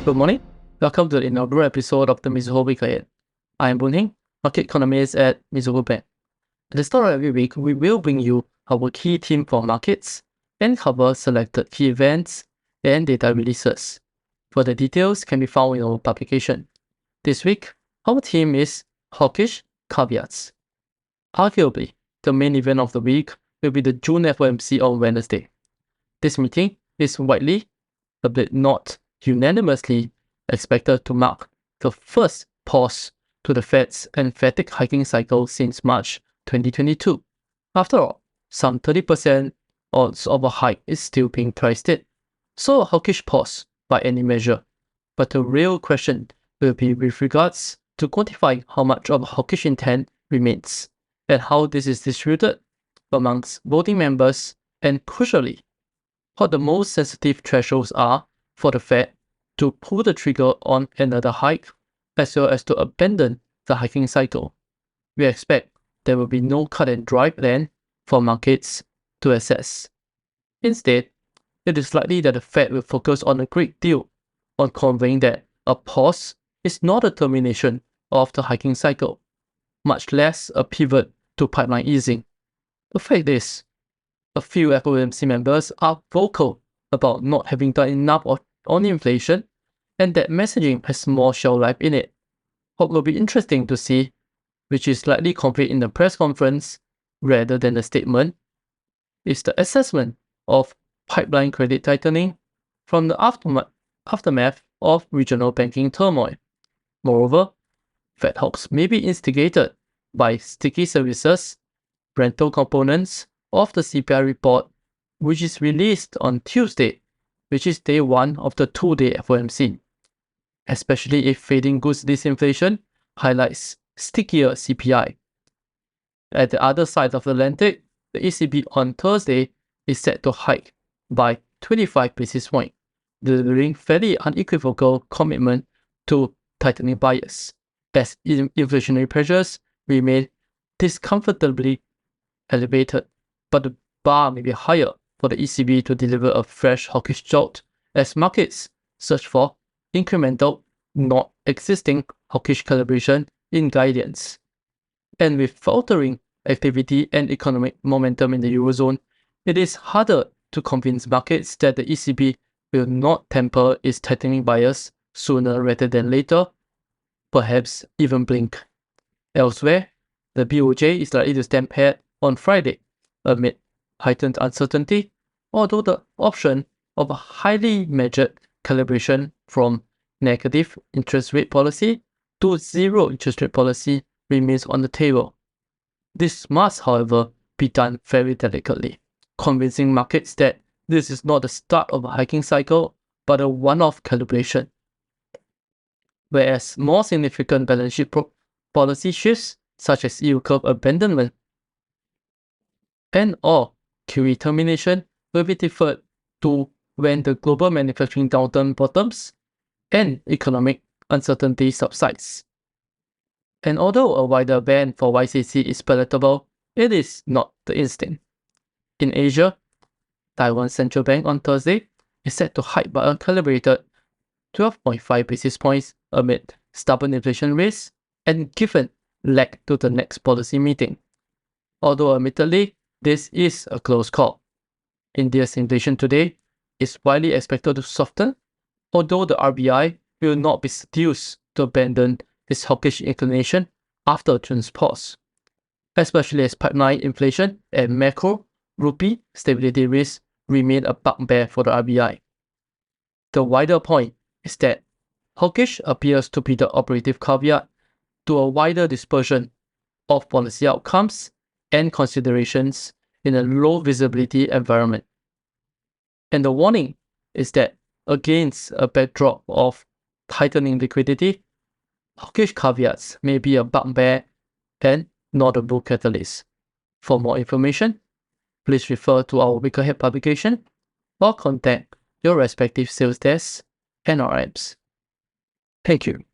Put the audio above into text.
Good morning. Welcome to the inaugural episode of the Mizuho Week Ahead. I am Boon Heng, market economist at Mizuho Bank. At the start of every week, we will bring you our key theme for markets and cover selected key events and data releases. Further details can be found in our publication. This week, our theme is Hawkish caveats. Arguably, the main event of the week will be the June FOMC on Wednesday. This meeting is widely, albeit not unanimously, expected to mark the first pause to the Fed's emphatic hiking cycle since March 2022. After all, some 30% odds of a hike is still being priced in, so a hawkish pause by any measure. But the real question will be with regards to quantifying how much of a hawkish intent remains and how this is distributed amongst voting members, and crucially, what the most sensitive thresholds are for the Fed to pull the trigger on another hike, as well as to abandon the hiking cycle. We expect there will be no cut and dry plan for markets to assess. Instead, it is likely that the Fed will focus on a great deal on conveying that a pause is not a termination of the hiking cycle, much less a pivot to pipeline easing. The fact is, a few FOMC members are vocal about not having done enough on inflation, and that messaging has more shelf life in it. What will be interesting to see, which is likely conveyed in the press conference rather than the statement, is the assessment of pipeline credit tightening from the aftermath of regional banking turmoil. Moreover, Fed hawks may be instigated by sticky services, rental components of the CPI report, which is released on Tuesday, which is day one of the two-day FOMC, especially if fading goods disinflation highlights stickier CPI. At the other side of the Atlantic, the ECB on Thursday is set to hike by 25 basis points, delivering fairly unequivocal commitment to tightening bias, as inflationary pressures remain discomfortably elevated, but the bar may be higher for the ECB to deliver a fresh hawkish jolt as markets search for incremental, not existing hawkish calibration in guidance. And with faltering activity and economic momentum in the Eurozone, it is harder to convince markets that the ECB will not temper its tightening bias sooner rather than later, perhaps even blink. Elsewhere, the BoJ is likely to stand pat on Friday amid heightened uncertainty, although the option of a highly measured calibration from negative interest rate policy to zero interest rate policy remains on the table. This must, however, be done very delicately, convincing markets that this is not the start of a hiking cycle, but a one-off calibration. Whereas more significant balance sheet policy shifts, such as yield curve abandonment and/or QE termination, will be deferred to when the global manufacturing downturn bottoms and economic uncertainty subsides. And although a wider band for YCC is palatable, it is not the instinct. In Asia, Taiwan's central bank on Thursday is set to hike by a calibrated 12.5 basis points amid stubborn inflation rates and given lag to the next policy meeting. Although admittedly, this is a close call. India's inflation today is widely expected to soften, although the RBI will not be seduced to abandon its hawkish inclination after June's pause, especially as pipeline inflation and macro rupee stability risks remain a bugbear for the RBI. The wider point is that hawkish appears to be the operative caveat to a wider dispersion of policy outcomes and considerations in a low visibility environment. And the warning is that against a backdrop of tightening liquidity, hawkish caveats may be a bugbear and not a bull catalyst. For more information, please refer to our Week Ahead publication or contact your respective sales desks and RMs. Thank you.